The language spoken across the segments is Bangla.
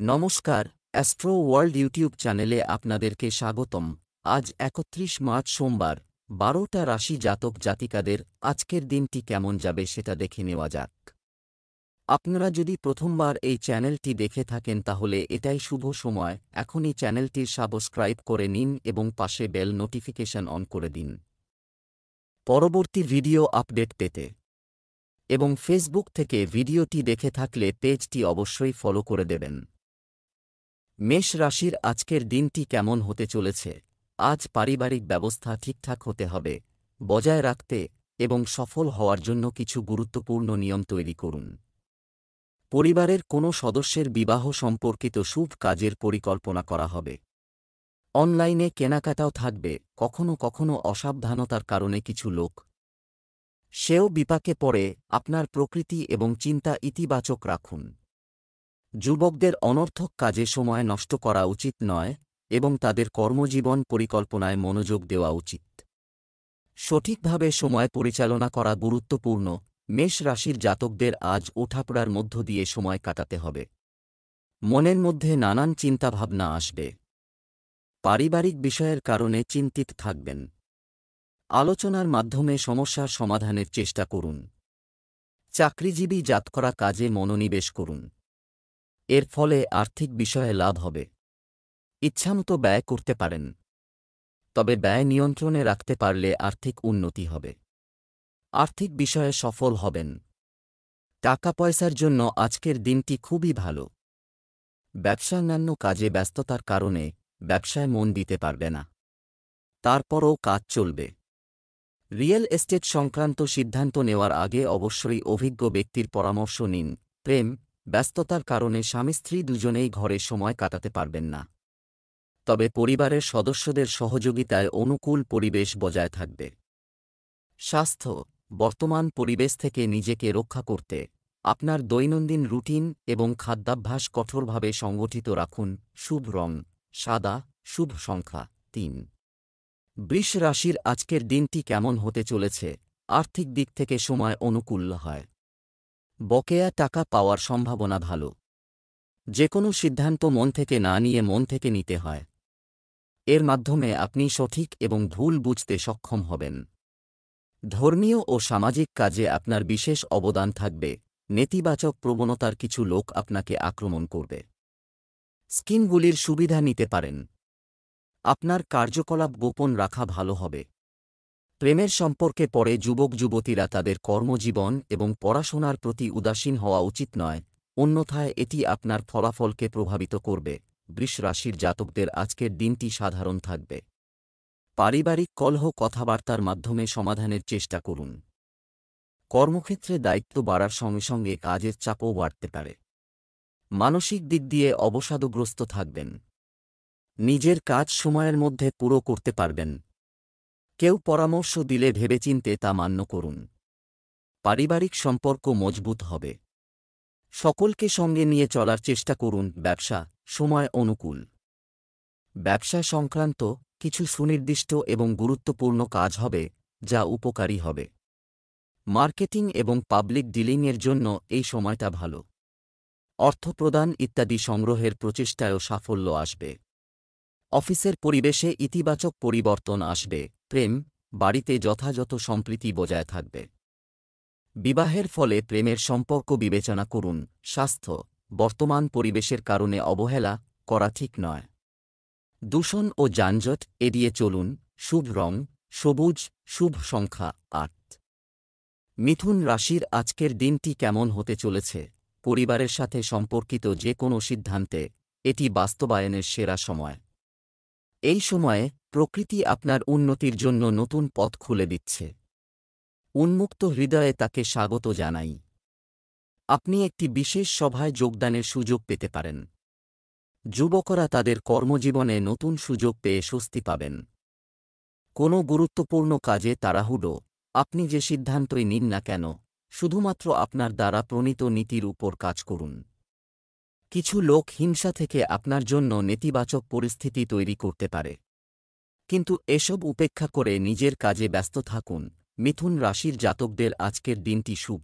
নমস্কার, অ্যাস্ট্রো ওয়ার্ল্ড ইউটিউব চ্যানেলে আপনাদেরকে স্বাগতম। আজ ৩১ মার্চ সোমবার, ১২টা রাশি জাতক জাতিকাদের আজকের দিনটি কেমন যাবে সেটা দেখে নেওয়া যাক। আপনারা যদি প্রথমবার এই চ্যানেলটি দেখে থাকেন তাহলে এটাই শুভ সময়, এখনই চ্যানেলটির সাবস্ক্রাইব করে নিন এবং পাশে বেল নোটিফিকেশন অন করে দিন পরবর্তী ভিডিও আপডেট পেতে। এবং ফেসবুক থেকে ভিডিওটি দেখে থাকলে পেজটি অবশ্যই ফলো করে দেবেন। মেষ রাশির আজকের দিনটি কেমন হতে চলেছে? আজ পারিবারিক ব্যবস্থা ঠিকঠাক হতে হবে, বজায় রাখতে এবং সফল হওয়ার জন্য কিছু গুরুত্বপূর্ণ নিয়ম তৈরি করুন। পরিবারের কোনো সদস্যের বিবাহ সম্পর্কিত শুভ কাজের পরিকল্পনা করা হবে। অনলাইনে কেনাকাটাও থাকবে, কখনো কখনো অসাবধানতার কারণে কিছু লোক সেও বিপাকে পড়ে। আপনার প্রকৃতি এবং চিন্তা ইতিবাচক রাখুন। যুবকদের অনর্থক কাজে সময় নষ্ট করা উচিত নয় এবং তাদের কর্মজীবন পরিকল্পনায় মনোযোগ দেওয়া উচিত। সঠিকভাবে সময় পরিচালনা করা গুরুত্বপূর্ণ। মেষ রাশির জাতকদের আজ ওঠাপড়ার মধ্য দিয়ে সময় কাটাতে হবে। মনের মধ্যে নানান চিন্তাভাবনা আসবে। পারিবারিক বিষয়ের কারণে চিন্তিত থাকবেন। আলোচনার মাধ্যমে সমস্যার সমাধানের চেষ্টা করুন। চাকরিজীবী জাতকরা কাজে মনোনিবেশ করুন। এর ফলে আর্থিক বিষয়ে লাভ হবে। ইচ্ছামতো ব্যয় করতে পারেন, তবে ব্যয় নিয়ন্ত্রণে রাখতে পারলে আর্থিক উন্নতি হবে। আর্থিক বিষয়ে সফল হবেন। টাকা পয়সার জন্য আজকের দিনটি খুবই ভালো। ব্যবসান্যান্য কাজে ব্যস্ততার কারণে ব্যবসায় মন দিতে পারবে না, তারপরও কাজ চলবে। রিয়েল এস্টেট সংক্রান্ত সিদ্ধান্ত নেওয়ার আগে অবশ্যই অভিজ্ঞ ব্যক্তির পরামর্শ নিন। প্রেম ব্যস্ততার কারণে স্বামী স্ত্রী দুজনেই ঘরে সময় কাটাতে পারবেন না, তবে পরিবারের সদস্যদের সহযোগিতায় অনুকূল পরিবেশ বজায় থাকবে। স্বাস্থ্য বর্তমান পরিবেশ থেকে নিজেকে রক্ষা করতে আপনার দৈনন্দিন রুটিন এবং খাদ্যাভ্যাস কঠোরভাবে সংগঠিত রাখুন। শুভ রং সাদা, শুভ সংখ্যা ৩। বৃষ রাশির আজকের দিনটি কেমন হতে চলেছে? আর্থিক দিক থেকে সময় অনুকূল হয়। বকেয়া টাকা পাওয়ার সম্ভাবনা ভালো। যে কোনো সিদ্ধান্ত মন থেকে না নিয়ে মন থেকে নিতে হয়। এর মাধ্যমে আপনি সঠিক এবং ভুল বুঝতে সক্ষম হবেন। ধর্মীয় ও সামাজিক কাজে আপনার বিশেষ অবদান থাকবে। নেতিবাচক প্রবণতার কিছু লোক আপনাকে আক্রমণ করবে। স্কিমগুলির সুবিধা নিতে পারেন। আপনার কার্যকলাপ গোপন রাখা ভালো হবে। প্রেমের সম্পর্কে পরে যুবক যুবতীরা তাদের কর্মজীবন এবং পড়াশোনার প্রতি উদাসীন হওয়া উচিত নয়, অন্যথায় এটি আপনার ফলাফলকে প্রভাবিত করবে। বৃষ রাশির জাতকদের আজকের দিনটি সাধারণ থাকবে। পারিবারিক কলহ কথাবার্তার মাধ্যমে সমাধানের চেষ্টা করুন। কর্মক্ষেত্রে দায়িত্ব বাড়ার সঙ্গে সঙ্গে কাজের চাপও বাড়তে পারে। মানসিক দিক দিয়ে অবসাদগ্রস্ত থাকবেন। নিজের কাজ সময়ের মধ্যে পুরো করতে পারবেন। কেউ পরামর্শ দিলে ভেবেচিন্তে তা মান্য করুন। পারিবারিক সম্পর্ক মজবুত হবে। সকলকে সঙ্গে নিয়ে চলার চেষ্টা করুন। ব্যবসা সময় অনুকূল। ব্যবসা সংক্রান্ত কিছু সুনির্দিষ্ট এবং গুরুত্বপূর্ণ কাজ হবে, যা উপকারী হবে। মার্কেটিং এবং পাবলিক ডিলিংয়ের জন্য এই সময়টা ভালো। অর্থপ্রদান ইত্যাদি সংগ্রহের প্রচেষ্টায়ও সাফল্য আসবে। অফিসের পরিবেশে ইতিবাচক পরিবর্তন আসবে। প্রেম বাড়িতে যথাযথ সম্প্রীতি বজায় থাকবে। বিবাহের ফলে প্রেমের সম্পর্ক বিবেচনা করুন। স্বাস্থ্য বর্তমান পরিবেশের কারণে অবহেলা করা ঠিক নয়। দূষণ ও যানজট এড়িয়ে চলুন। শুভ রং সবুজ, শুভ সংখ্যা ৮। মিথুন রাশির আজকের দিনটি কেমন হতে চলেছে? পরিবারের সাথে সম্পর্কিত যে কোনো সিদ্ধান্তে এটি বাস্তবায়নের সেরা সময়। এই সময়ে প্রকৃতি আপনার উন্নতির জন্য নতুন পথ খুলে দিচ্ছে। উন্মুক্ত হৃদয়ে তাকে স্বাগত জানাই। আপনি একটি বিশেষ সভায় যোগদানের সুযোগ পেতে পারেন। যুবকরা তাদের কর্মজীবনে নতুন সুযোগ পেয়ে স্বস্তি পাবেন। কোনো গুরুত্বপূর্ণ কাজে তাড়াহুড়ো আপনি যে সিদ্ধান্তই নিন না কেন, শুধুমাত্র আপনার দ্বারা প্রণীত নীতির উপর কাজ করুন। কিছু লোক হিংসা থেকে আপনার জন্য নেতিবাচক পরিস্থিতি তৈরি করতে পারে, কিন্তু এসব উপেক্ষা করে নিজের কাজে ব্যস্ত থাকুন। মিথুন রাশির জাতকদের আজকের দিনটি শুভ।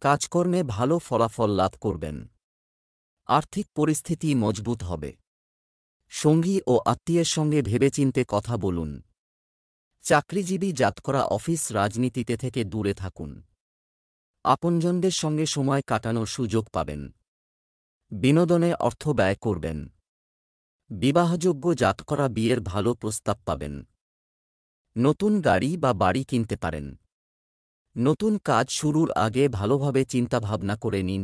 কাজকর্মে ভালো ফলাফল লাভ করবেন। আর্থিক পরিস্থিতি মজবুত হবে। সঙ্গী ও আত্মীয়ের সঙ্গে ভেবেচিন্তে কথা বলুন। চাকরিজীবী জাতকরা অফিস রাজনীতিতে থেকে দূরে থাকুন। আপনজনদের সঙ্গে সময় কাটানোর সুযোগ পাবেন। বিনোদনে অর্থ ব্যয় করবেন। বিবাহযোগ্য জাতকরা বিয়ের ভালো প্রস্তাব পাবেন। নতুন গাড়ি বা বাড়ি কিনতে পারেন। নতুন কাজ শুরুর আগে ভালোভাবে চিন্তাভাবনা করে নিন।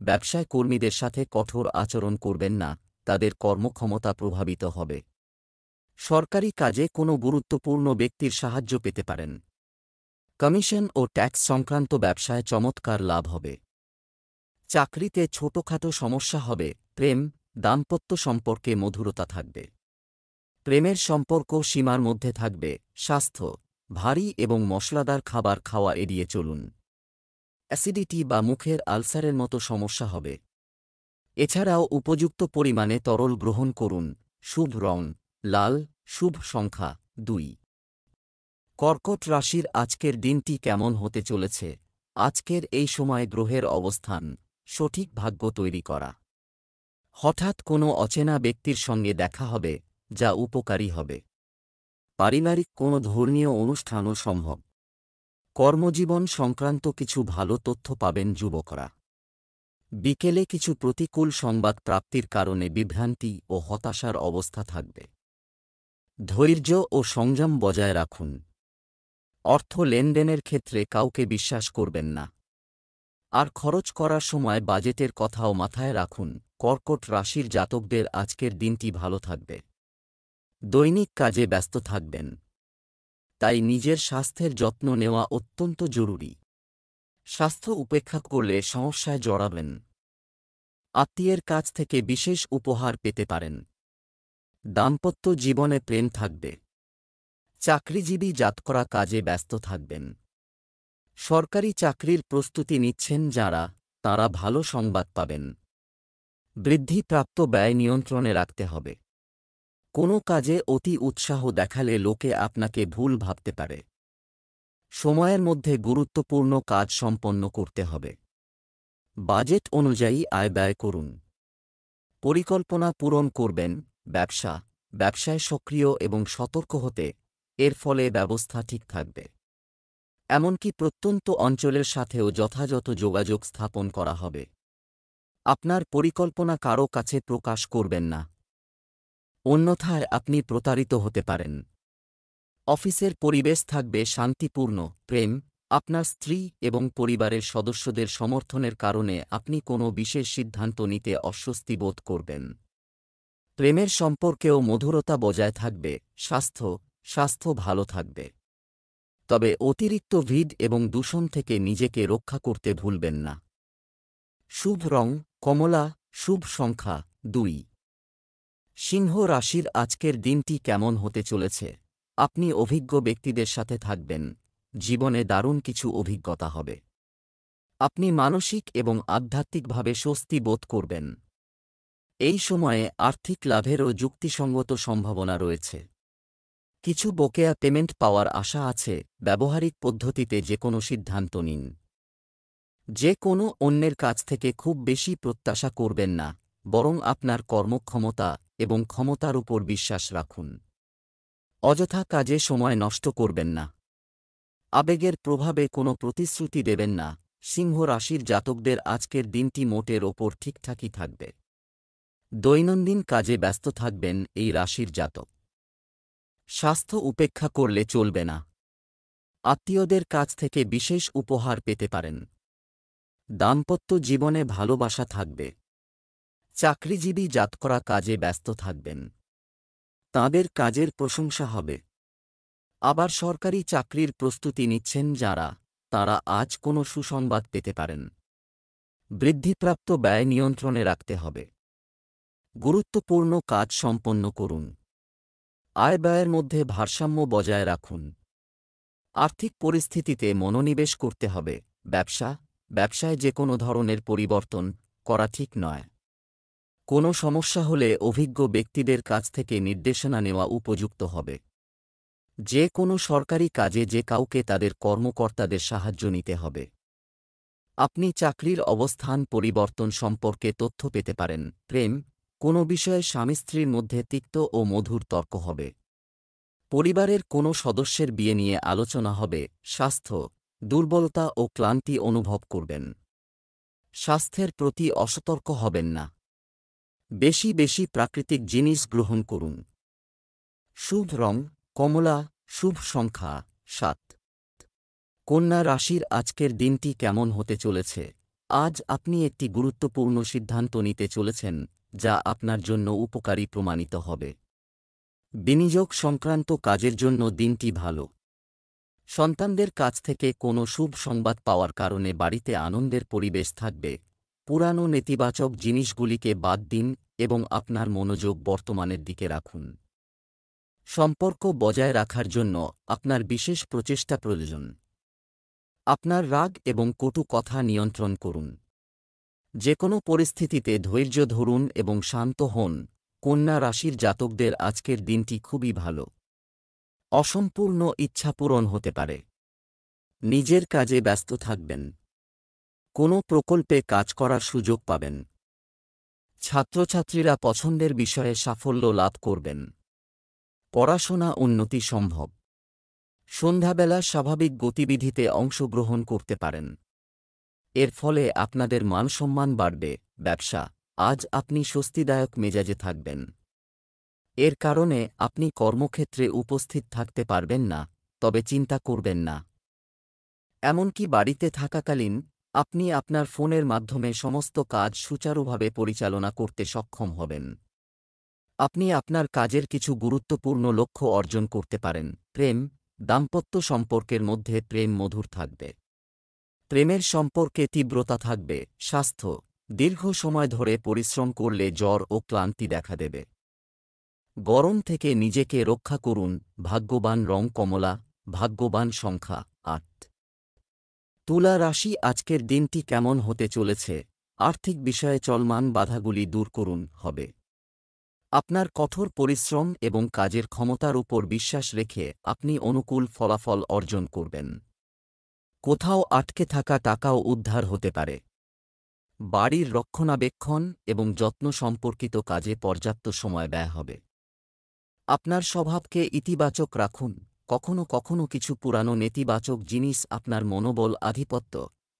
ব্যবসায় কর্মীদের সাথে কঠোর আচরণ করবেন না, তাদের কর্মক্ষমতা প্রভাবিত হবে। সরকারি কাজে কোনো গুরুত্বপূর্ণ ব্যক্তির সাহায্য পেতে পারেন। কমিশন ও ট্যাক্স সংক্রান্ত ব্যবসায় চমৎকার লাভ হবে। চাকরিতে ছোটখাটো সমস্যা হবে। দাম্পত্য সম্পর্কে মধুরতা থাকবে। প্রেমের সম্পর্ক সীমার মধ্যে থাকবে। স্বাস্থ্য, ভারী এবং মশলাদার খাবার খাওয়া এড়িয়ে চলুন। অ্যাসিডিটি বা মুখের আলসারের মতো সমস্যা হবে। এছাড়াও উপযুক্ত পরিমাণে তরল গ্রহণ করুন। শুভ রং লাল, শুভ সংখ্যা 2। কর্কট রাশির আজকের দিনটি কেমন হতে চলেছে? আজকের এই সময় গ্রহের অবস্থান সঠিক ভাগ্য তৈরি করা। হঠাৎ কোনো অচেনা ব্যক্তির সঙ্গে দেখা হবে, যা উপকারী হবে। পারিবারিক কোনো ধর্মীয় অনুষ্ঠানও সম্ভব। কর্মজীবন সংক্রান্ত কিছু ভালো তথ্য পাবেন যুবকরা। বিকেলে কিছু প্রতিকূল সংবাদ প্রাপ্তির কারণে বিভ্রান্তি ও হতাশার অবস্থা থাকবে। ধৈর্য ও সংযম বজায় রাখুন। অর্থ লেনদেনের ক্ষেত্রে কাউকে বিশ্বাস করবেন না। আর খরচ করার সময় বাজেটের কথাও মাথায় রাখুন। কর্কট রাশির জাতকদের আজকের দিনটি ভালো থাকবে। দৈনিক কাজে ব্যস্ত থাকবেন, তাই নিজের স্বাস্থ্যের যত্ন নেওয়া অত্যন্ত জরুরি। স্বাস্থ্য উপেক্ষা করলে সমস্যায় জড়াবেন। আত্মীয়ের কাছ থেকে বিশেষ উপহার পেতে পারেন। দাম্পত্য জীবনে প্রেম থাকবে। চাকরিজীবী জাতকরা কাজে ব্যস্ত থাকবেন। সরকারি চাকরির প্রস্তুতি নিচ্ছেন যাঁরা, তাঁরা ভালো সংবাদ পাবেন। বৃদ্ধিপ্রাপ্ত ব্যয় নিয়ন্ত্রণে রাখতে হবে। কোনো কাজে অতি উৎসাহ দেখালে লোকে আপনাকে ভুল ভাবতে পারে। সময়ের মধ্যে গুরুত্বপূর্ণ কাজ সম্পন্ন করতে হবে। বাজেট অনুযায়ী আয় ব্যয় করুন। পরিকল্পনা পূরণ করবেন। ব্যবসায় সক্রিয় এবং সতর্ক হতে, এর ফলে ব্যবস্থা ঠিক থাকবে। এমনকি প্রত্যন্ত অঞ্চলের সাথেও যথাযথ যোগাযোগ স্থাপন করা হবে। আপনার পরিকল্পনা কারও কাছে প্রকাশ করবেন না, অন্যথায় আপনি প্রতারিত হতে পারেন। অফিসের পরিবেশ থাকবে শান্তিপূর্ণ। আপনার স্ত্রী এবং পরিবারের সদস্যদের সমর্থনের কারণে আপনি কোনো বিশেষ সিদ্ধান্ত নিতে অস্বস্তি বোধ করবেন। প্রেমের সম্পর্কেও মধুরতা বজায় থাকবে। স্বাস্থ্য ভালো থাকবে, তবে অতিরিক্ত ভিড় এবং দূষণ থেকে নিজেকে রক্ষা করতে ভুলবেন না। শুভ রং কমলা, শুভ সংখ্যা 2। সিংহ রাশির আজকের দিনটি কেমন হতে চলেছে? আপনি অভিজ্ঞ ব্যক্তিদের সাথে থাকবেন। জীবনে দারুণ কিছু অভিজ্ঞতা হবে। আপনি মানসিক এবং আধ্যাত্মিকভাবে স্বস্তি বোধ করবেন। এই সময়ে আর্থিক লাভেরও যুক্তিসঙ্গত সম্ভাবনা রয়েছে। কিছু বকেয়া পেমেন্ট পাওয়ার আশা আছে। ব্যবহারিক পদ্ধতিতে যে কোনো সিদ্ধান্ত নিন। যে কোনো অন্যের কাছ থেকে খুব বেশি প্রত্যাশা করবেন না, বরং আপনার কর্মক্ষমতা এবং ক্ষমতার উপর বিশ্বাস রাখুন। অযথা কাজে সময় নষ্ট করবেন না। আবেগের প্রভাবে কোনো প্রতিশ্রুতি দেবেন না। সিংহ রাশির জাতকদের আজকের দিনটি মোটের ওপর ঠিকঠাকই থাকবে। দৈনন্দিন কাজে ব্যস্ত থাকবেন এই রাশির জাতক। স্বাস্থ্য উপেক্ষা করলে চলবে না। আত্মীয়দের কাছ থেকে বিশেষ উপহার পেতে পারেন। দাম্পত্য জীবনে ভালোবাসা থাকবে। চাকরিজীবী জাতকরা কাজে ব্যস্ত থাকবেন। তাঁদের কাজের প্রশংসা হবে। আবার সরকারি চাকরির প্রস্তুতি নিচ্ছেন যাঁরা, তাঁরা আজ কোনো সুসংবাদ পেতে পারেন। বৃদ্ধিপ্রাপ্ত ব্যয় নিয়ন্ত্রণে রাখতে হবে। গুরুত্বপূর্ণ কাজ সম্পন্ন করুন। আয় ব্যয়ের মধ্যে ভারসাম্য বজায় রাখুন। আর্থিক পরিস্থিতিতে মনোনিবেশ করতে হবে। ব্যবসায় যে কোনো ধরনের পরিবর্তন করা ঠিক নয়। কোনো সমস্যা হলে অভিজ্ঞ ব্যক্তিদের কাছ থেকে নির্দেশনা নেওয়া উপযুক্ত হবে। যে কোনো সরকারি কাজে যে কাউকে তাদের কর্মকর্তাদের সাহায্য নিতে হবে। আপনি চাকরির অবস্থান পরিবর্তন সম্পর্কে তথ্য পেতে পারেন। প্রেম, কোনো বিষয়ে স্বামী স্ত্রীর মধ্যে তিক্ত ও মধুর তর্ক হবে। পরিবারের কোনো সদস্যের বিয়ে নিয়ে আলোচনা হবে। স্বাস্থ্য, দুর্বলতা ও ক্লান্তি অনুভব করবেন। স্বাস্থ্যের প্রতি অসতর্ক হবেন না। বেশি বেশি প্রাকৃতিক জিনিস গ্রহণ করুন। শুভ রং কমলা, শুভ সংখ্যা 7। কন্যা রাশির আজকের দিনটি কেমন হতে চলেছে? আজ আপনি একটি গুরুত্বপূর্ণ সিদ্ধান্ত নিতে চলেছেন, যা আপনার জন্য উপকারী প্রমাণিত হবে। বিনিয়োগ সংক্রান্ত কাজের জন্য দিনটি ভালো। সন্তানদের কাছ থেকে কোনো শুভ সংবাদ পাওয়ার কারণে বাড়িতে আনন্দের পরিবেশ থাকবে। পুরানো নেতিবাচক জিনিসগুলিকে বাদ দিন এবং আপনার মনোযোগ বর্তমানের দিকে রাখুন। সম্পর্ক বজায় রাখার জন্য আপনার বিশেষ প্রচেষ্টা প্রয়োজন। আপনার রাগ এবং কটু কথা নিয়ন্ত্রণ করুন। যে কোনো পরিস্থিতিতে ধৈর্য ধরুন এবং শান্ত হন। কন্যা রাশির জাতকদের আজকের দিনটি খুবই ভালো। অসম্পূর্ণ ইচ্ছা পূরণ হতে পারে। নিজের কাজে ব্যস্ত থাকবেন। কোনো প্রকল্পে কাজ করার সুযোগ পাবেন। ছাত্রছাত্রীরা পছন্দের বিষয়ে সাফল্য লাভ করবেন। পড়াশোনা উন্নতি সম্ভব। সন্ধ্যাবেলা স্বাভাবিক গতিবিধিতে অংশগ্রহণ করতে পারেন। এর ফলে আপনাদের মানসম্মান বাড়বে। ব্যবসা, আজ আপনি স্বস্তিদায়ক মেজাজে থাকবেন। এর কারণে আপনি কর্মক্ষেত্রে উপস্থিত থাকতে পারবেন না, তবে চিন্তা করবেন না। এমনকি বাড়িতে থাকাকালীন আপনি আপনার ফোনের মাধ্যমে সমস্ত কাজ সুচারুভাবে পরিচালনা করতে সক্ষম হবেন। আপনি আপনার কাজের কিছু গুরুত্বপূর্ণ লক্ষ্য অর্জন করতে পারেন। প্রেম, দাম্পত্য সম্পর্কের মধ্যে প্রেম মধুর থাকবে। প্রেমের সম্পর্কে তীব্রতা থাকবে। স্বাস্থ্য, দীর্ঘ সময় ধরে পরিশ্রম করলে জ্বর ও ক্লান্তি দেখা দেবে। গরম থেকে নিজেকে রক্ষা করুন। ভাগ্যবান রং কমলা, ভাগ্যবান সংখ্যা 8। তুলা রাশি আজকের দিনটি কেমন হতে চলেছে? আর্থিক বিষয়ে চলমান বাধাগুলি দূর করুন হবে। আপনার কঠোর পরিশ্রম এবং কাজের ক্ষমতার উপর বিশ্বাস রেখে আপনি অনুকূল ফলাফল অর্জন করবেন। কোথাও আটকে থাকা টাকাও উদ্ধার হতে পারে। বাড়ির রক্ষণাবেক্ষণ এবং যত্ন সম্পর্কিত কাজে পর্যাপ্ত সময় ব্যয় হবে। আপনার স্বভাবকে ইতিবাচক রাখুন। কখনো কখনো কিছু পুরানো নেতিবাচক জিনিস আপনার মনোবল আধিপত্য।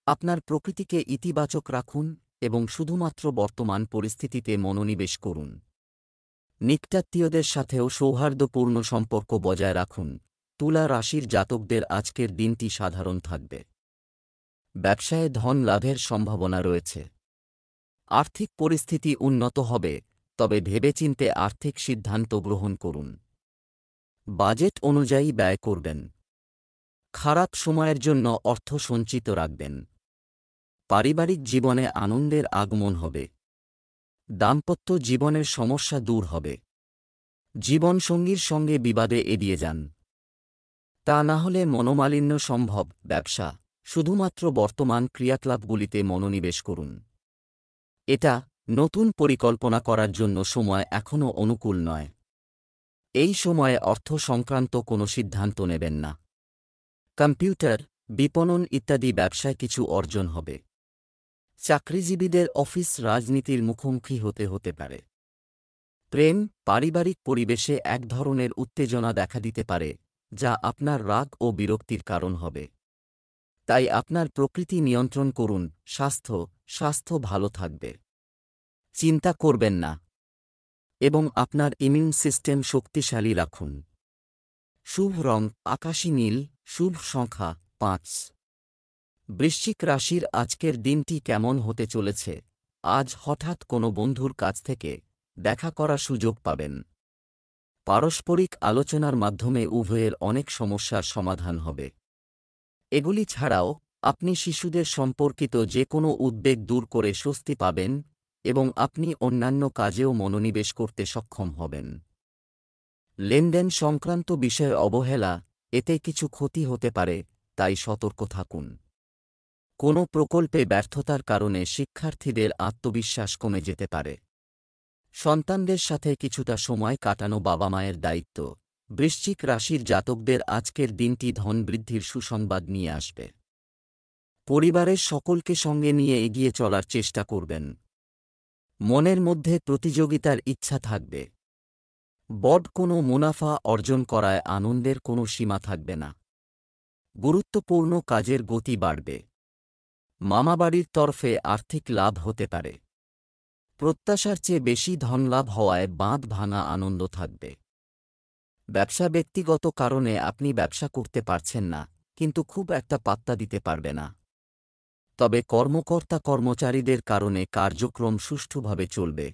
আপনার প্রকৃতিকে ইতিবাচক রাখুন এবং শুধুমাত্র বর্তমান পরিস্থিতিতে মনোনিবেশ করুন। নিকটাত্মীয়দের সাথেও সৌহার্দ্যপূর্ণ সম্পর্ক বজায় রাখুন। তুলা রাশির জাতকদের আজকের দিনটি সাধারণ থাকবে। ব্যবসায়ে ধন লাভের সম্ভাবনা রয়েছে। আর্থিক পরিস্থিতি উন্নত হবে, তবে ভেবেচিন্তে আর্থিক সিদ্ধান্ত গ্রহণ করুন। বাজেট অনুযায়ী ব্যয় করবেন। খারাপ সময়ের জন্য অর্থ সঞ্চিত রাখবেন। পারিবারিক জীবনে আনন্দের আগমন হবে। দাম্পত্য জীবনের সমস্যা দূর হবে। জীবনসঙ্গীর সঙ্গে বিবাদে এড়িয়ে যান। তা না হলে মনোমালিন্য সম্ভব। ব্যবসা, শুধুমাত্র বর্তমান ক্রিয়াকলাপগুলিতে মনোনিবেশ করুন। এটা নতুন পরিকল্পনা করার জন্য সময় এখনও অনুকূল নয়। এই সময়ে অর্থ সংক্রান্ত কোনো সিদ্ধান্ত নেবেন না। কম্পিউটার, বিপণন ইত্যাদি ব্যবসায় কিছু অর্জন হবে। চাকরিজীবীদের অফিস রাজনীতির মুখোমুখি হতে পারে। প্রেম, পারিবারিক পরিবেশে এক ধরনের উত্তেজনা দেখা দিতে পারে, যা আপনার রাগ ও বিরক্তির কারণ হবে। তাই আপনার প্রকৃতি নিয়ন্ত্রণ করুন। স্বাস্থ্য ভালো থাকবে। চিন্তা করবেন না এবং আপনার ইমিউন সিস্টেম শক্তিশালী রাখুন। শুভ রং আকাশী নীল, শুভ সংখ্যা 5। বৃশ্চিক রাশির আজকের দিনটি কেমন হতে চলেছে? আজ হঠাৎ কোনো বন্ধুর কাছ থেকে দেখা করার সুযোগ পাবেন। পারস্পরিক আলোচনার মাধ্যমে উভয়ের অনেক সমস্যার সমাধান হবে। এগুলি ছাড়াও আপনি শিশুদের সম্পর্কিত যে কোনো উদ্বেগ দূর করে স্বস্তি পাবেন এবং আপনি অন্যান্য কাজেও মনোনিবেশ করতে সক্ষম হবেন। লেনদেন সংক্রান্ত বিষয়ে অবহেলা, এতে কিছু ক্ষতি হতে পারে, তাই সতর্ক থাকুন। কোনো প্রকল্পে ব্যর্থতার কারণে শিক্ষার্থীদের আত্মবিশ্বাস কমে যেতে পারে। সন্তানদের সাথে কিছুটা সময় কাটানো বাবা মায়ের দায়িত্ব। বৃশ্চিক রাশির জাতকদের আজকের দিনটি ধন বৃদ্ধির সুসংবাদ নিয়ে আসবে। পরিবারের সকলকে সঙ্গে নিয়ে এগিয়ে চলার চেষ্টা করবেন। মনের মধ্যে প্রতিযোগিতার ইচ্ছা থাকবে। বড় কোনো মুনাফা অর্জন করায় আনন্দের কোনো সীমা থাকবে না। গুরুত্বপূর্ণ কাজের গতি বাড়বে। মামাবাড়ির তরফে আর্থিক লাভ হতে পারে। প্রত্যাশার চেয়ে বেশি ধনলাভ হওয়ায় বাঁধ ভাঙা আনন্দ থাকবে। ব্যবসা ব্যক্তিগত কারণে আপনি ব্যবসা করতে পারছেন না, কিন্তু খুব একটা পাত্তা দিতে পারবে না। তবে কর্মকর্তা কর্মচারীদের কারণে কার্যক্রম সুষ্ঠুভাবে চলবে।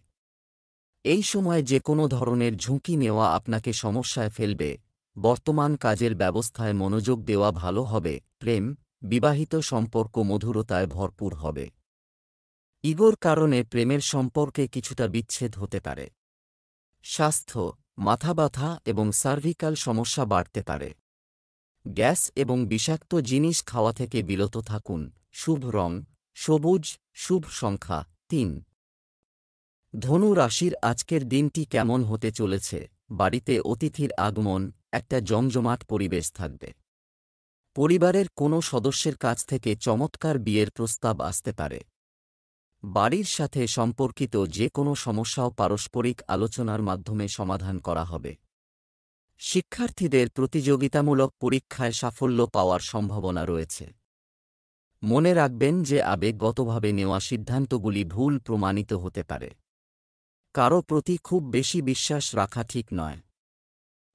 এই সময় যে কোনো ধরনের ঝুঁকি নেওয়া আপনাকে সমস্যায় ফেলবে। বর্তমান কাজের ব্যবস্থায় মনোযোগ দেওয়া ভালো হবে। প্রেম, বিবাহিত সম্পর্ক মধুরতায় ভরপুর হবে। ইগোর কারণে প্রেমের সম্পর্কে কিছুটা বিচ্ছেদ হতে পারে। স্বাস্থ্য, মাথা ব্যথা এবং সার্ভিক্যাল সমস্যা বাড়তে পারে। গ্যাস এবং বিষাক্ত জিনিস খাওয়া থেকে বিরত থাকুন। শুভ রং সবুজ, শুভ সংখ্যা ৩। ধনু রাশির আজকের দিনটি কেমন হতে চলেছে? বাড়িতে অতিথির আগমন, একটা জমজমাট পরিবেশ থাকবে। পরিবারের কোনো সদস্যের কাছ থেকে চমৎকার বিয়ের প্রস্তাব আসতে পারে। বাড়ির সাথে সম্পর্কিত যে কোনো সমস্যাও পারস্পরিক আলোচনার মাধ্যমে সমাধান করা হবে। শিক্ষার্থীদের প্রতিযোগিতামূলক পরীক্ষায় সাফল্য পাওয়ার সম্ভাবনা রয়েছে। মনে রাখবেন যে আবেগগতভাবে নেওয়া সিদ্ধান্তগুলি ভুল প্রমাণিত হতে পারে। কারো প্রতি খুব বেশি বিশ্বাস রাখা ঠিক নয়।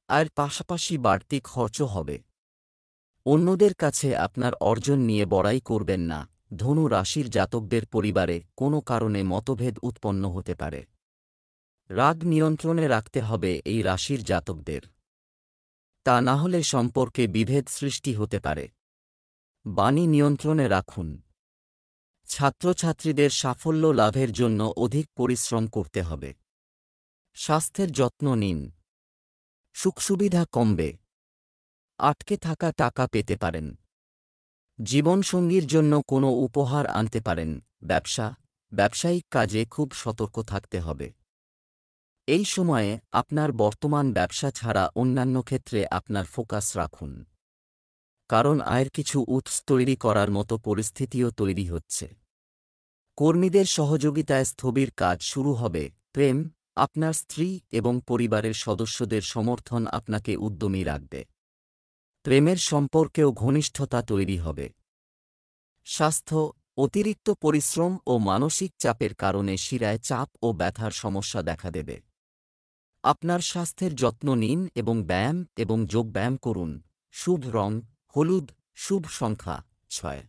আর পাশাপাশি বাড়তি খরচও হবে। অন্যদের কাছে আপনার অর্জন নিয়ে বড়াই করবেন না। ধনু রাশির জাতকদের পরিবারে কোনো কারণে মতভেদ উৎপন্ন হতে পারে। রাগ নিয়ন্ত্রণে রাখতে হবে এই রাশির জাতকদের। তা না হলে সম্পর্কে বিভেদ সৃষ্টি হতে পারে। বাণী নিয়ন্ত্রণে রাখুন। ছাত্রছাত্রীদের সাফল্য লাভের জন্য অধিক পরিশ্রম করতে হবে। স্বাস্থ্যের যত্ন নিন। সুখসুবিধা কমবে। আটকে থাকা টাকা পেতে পারেন। জীবনসঙ্গীর জন্য কোনো উপহার আনতে পারেন। ব্যবসায়িক কাজে খুব সতর্ক থাকতে হবে। এই সময়ে আপনার বর্তমান ব্যবসা ছাড়া অন্যান্য ক্ষেত্রে আপনার ফোকাস রাখুন। কারণ আয়ের কিছু উৎস তৈরি করার মতো পরিস্থিতিও তৈরি হচ্ছে। কর্মীদের সহযোগিতায় স্থবির কাজ শুরু হবে। প্রেম, আপনার স্ত্রী এবং পরিবারের সদস্যদের সমর্থন আপনাকে উদ্যমী রাখবে। প্রেমের সম্পর্কেও ঘনিষ্ঠতা তৈরি হবে। স্বাস্থ্য, অতিরিক্ত পরিশ্রম ও মানসিক চাপের কারণে শিরায় চাপ ও ব্যথার সমস্যা দেখা দেবে। আপনার স্বাস্থ্যের যত্ন নিন এবং ব্যায়াম এবং যোগব্যায়াম করুন। শুভ রং হলুদ, শুভ সংখ্যা ৬।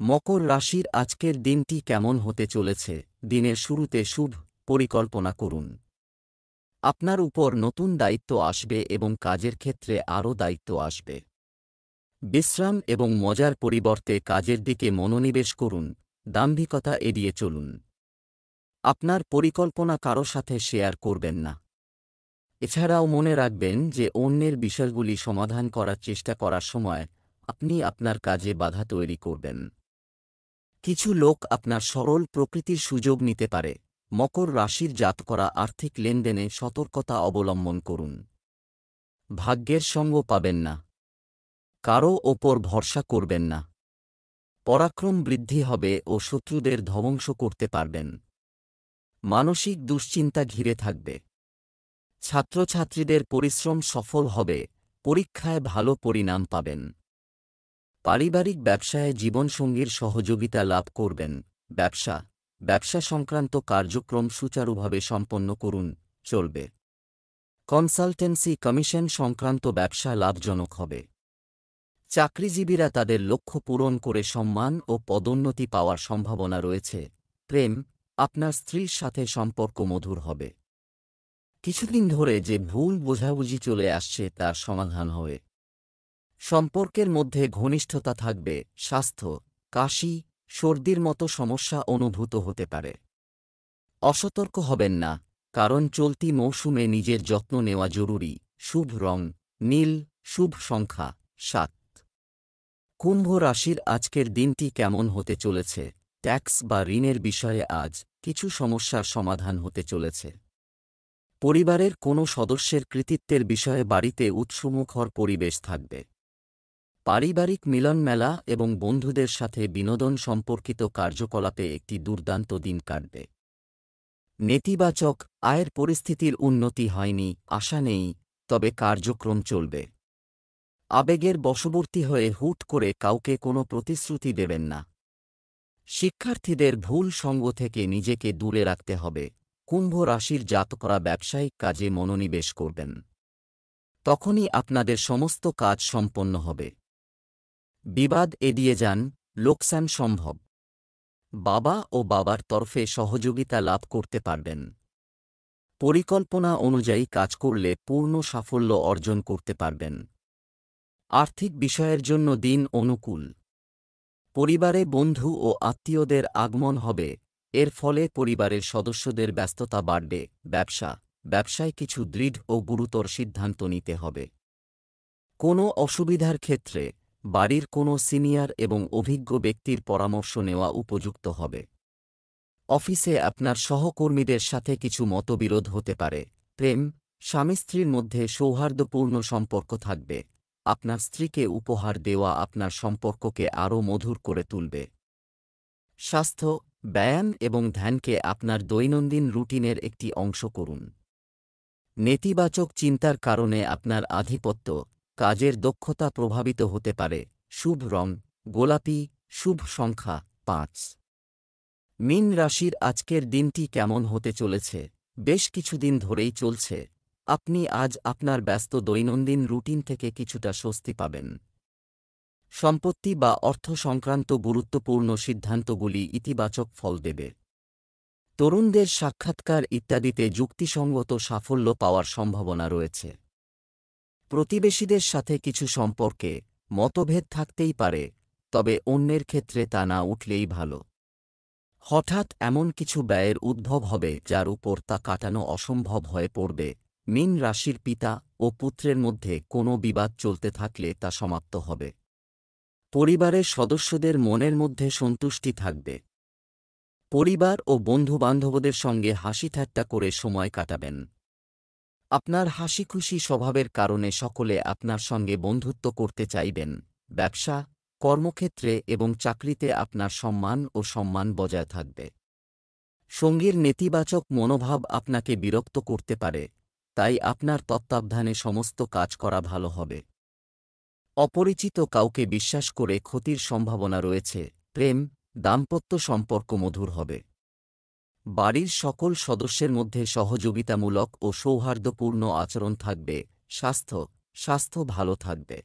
মকর রাশির আজকের দিনটি কেমন হতে চলেছে? দিনের শুরুতে শুভ পরিকল্পনা করুন। আপনার উপর নতুন দায়িত্ব আসবে এবং কাজের ক্ষেত্রে আরও দায়িত্ব আসবে। বিশ্রাম এবং মজার পরিবর্তে কাজের দিকে মনোনিবেশ করুন। দাম্ভিকতা এড়িয়ে চলুন। আপনার পরিকল্পনা কারো সাথে শেয়ার করবেন না। এছাড়াও মনে রাখবেন যে অন্যের বিষয়গুলি সমাধান করার চেষ্টা করার সময় আপনি আপনার কাজে বাধা তৈরি করবেন। কিছু লোক আপনার সরল প্রকৃতির সুযোগ নিতে পারে। মকর রাশির জাতকরা আর্থিক লেনদেনে সতর্কতা অবলম্বন করুন। ভাগ্যের সঙ্গ পাবেন না। কারও ওপর ভরসা করবেন না। পরাক্রম বৃদ্ধি হবে ও শত্রুদের ধ্বংস করতে পারবেন। মানসিক দুশ্চিন্তা ঘিরে থাকবে। ছাত্রছাত্রীদের পরিশ্রম সফল হবে। পরীক্ষায় ভালো পরিণাম পাবেন। পারিবারিক ব্যবসায় জীবনসঙ্গীর সহযোগিতা লাভ করবেন। ব্যবসা সংক্রান্ত কার্যক্রম সুচারুভাবে সম্পন্ন করুন, চলবে। কনসালটেন্সি কমিশন সংক্রান্ত ব্যবসা লাভজনক হবে। চাকরিজীবীরা তাদের লক্ষ্য পূরণ করে সম্মান ও পদোন্নতি পাওয়ার সম্ভাবনা রয়েছে। প্রেম, আপনার স্ত্রীর সাথে সম্পর্ক মধুর হবে। কিছুদিন ধরে যে ভুল বোঝাবুঝি চলে আসছে তার সমাধান হবে। সম্পর্কের মধ্যে ঘনিষ্ঠতা থাকবে। স্বাস্থ্য, কাশি, সর্দির মতো সমস্যা অনুভূত হতে পারে। অসতর্ক হবেন না, কারণ চলতি মৌসুমে নিজের যত্ন নেওয়া জরুরি। শুভ রং নীল, শুভ সংখ্যা ৭। কুম্ভ রাশির আজকের দিনটি কেমন হতে চলেছে? ট্যাক্স বা ঋণের বিষয়ে আজ কিছু সমস্যার সমাধান হতে চলেছে। পরিবারের কোনো সদস্যের কৃতিত্বের বিষয়ে বাড়িতে উৎসমুখর পরিবেশ থাকবে। পারিবারিক মিলন মেলা এবং বন্ধুদের সাথে বিনোদন সম্পর্কিত কার্যকলাপে একটি দুর্দান্ত দিন কাটবে। নেতিবাচক আয়ের পরিস্থিতির উন্নতি হয়নি, আশা নেই, তবে কার্যক্রম চলবে। আবেগের বশবর্তী হয়ে হুট করে কাউকে কোনো প্রতিশ্রুতি দেবেন না। শিক্ষার্থীদের ভুল সঙ্গ থেকে নিজেকে দূরে রাখতে হবে। কুম্ভ রাশির জাতকরা ব্যবসায়িক কাজে মনোনিবেশ করবেন। তখনই আপনাদের সমস্ত কাজ সম্পন্ন হবে। বিবাদ এড়িয়ে যান, লোকসান সম্ভব। বাবা ও বাবার তরফে সহযোগিতা লাভ করতে পারবেন। পরিকল্পনা অনুযায়ী কাজ করলে পূর্ণ সাফল্য অর্জন করতে পারবেন। আর্থিক বিষয়ের জন্য দিন অনুকূল। পরিবারে বন্ধু ও আত্মীয়দের আগমন হবে, এর ফলে পরিবারের সদস্যদের ব্যস্ততা বাড়বে। ব্যবসায় কিছু দৃঢ় ও গুরুতর সিদ্ধান্ত নিতে হবে। কোনো অসুবিধার ক্ষেত্রে বাড়ির কোনো সিনিয়র এবং অভিজ্ঞ ব্যক্তির পরামর্শ নেওয়া উপযুক্ত হবে। অফিসে আপনার সহকর্মীদের সাথে কিছু মতবিরোধ হতে পারে। প্রেম, স্বামী স্ত্রীর মধ্যে সৌহার্দ্যপূর্ণ সম্পর্ক থাকবে। আপনার স্ত্রীকে উপহার দেওয়া আপনার সম্পর্ককে আরও মধুর করে তুলবে। স্বাস্থ্য, ব্যায়াম এবং ধ্যানকে আপনার দৈনন্দিন রুটিনের একটি অংশ করুন। নেতিবাচক চিন্তার কারণে আপনার আধিপত্য, কাজের দক্ষতা প্রভাবিত হতে পারে। শুভ রং গোলাপি, শুভ সংখ্যা 5। মীন রাশির আজকের দিনটি কেমন হতে চলেছে? বেশ কিছুদিন ধরেই চলছে। আপনি আজ আপনার ব্যস্ত দৈনন্দিন রুটিন থেকে কিছুটা স্বস্তি পাবেন। সম্পত্তি বা অর্থ সংক্রান্ত গুরুত্বপূর্ণ সিদ্ধান্তগুলি ইতিবাচক ফল দেবে। তরুণদের সাক্ষাৎকার ইত্যাদিতে যুক্তিসঙ্গত সাফল্য পাওয়ার সম্ভাবনা রয়েছে। প্রতিবেশীদের সাথে কিছু সম্পর্কে মতভেদ থাকতেই পারে, তবে অন্যের ক্ষেত্রে তা না উঠলেই ভালো। হঠাৎ এমন কিছু ব্যয়ের উদ্ভব হবে যার উপর তা কাটানো অসম্ভব হয়ে পড়বে। মীন রাশির পিতা ও পুত্রের মধ্যে কোনো বিবাদ চলতে থাকলে তা সমাপ্ত হবে। পরিবারের সদস্যদের মনের মধ্যে সন্তুষ্টি থাকবে। পরিবার ও বন্ধুবান্ধবদের সঙ্গে হাসি ঠাট্টা করে সময় কাটাবেন। আপনার হাসিখুশি স্বভাবের কারণে সকলে আপনার সঙ্গে বন্ধুত্ব করতে চাইবেন। ব্যবসা, কর্মক্ষেত্রে এবং চাকরিতে আপনার সম্মান ও সম্মান বজায় থাকবে। সঙ্গীর নেতিবাচক মনোভাব আপনাকে বিরক্ত করতে পারে, তাই আপনার তত্ত্বাবধানে সমস্ত কাজ করা ভালো হবে। অপরিচিত কাউকে বিশ্বাস করে ক্ষতির সম্ভাবনা রয়েছে। প্রেম, দাম্পত্য সম্পর্ক মধুর হবে। বাড়ির সকল সদস্যের মধ্যে সহযোগিতামূলক ও সৌহার্দ্যপূর্ণ আচরণ থাকবে। স্বাস্থ্য ভালো থাকবে,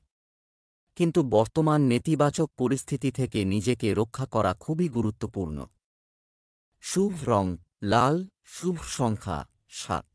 কিন্তু বর্তমান নেতিবাচক পরিস্থিতি থেকে নিজেকে রক্ষা করা খুবই গুরুত্বপূর্ণ। শুভ রং লাল, শুভ সংখ্যা 7।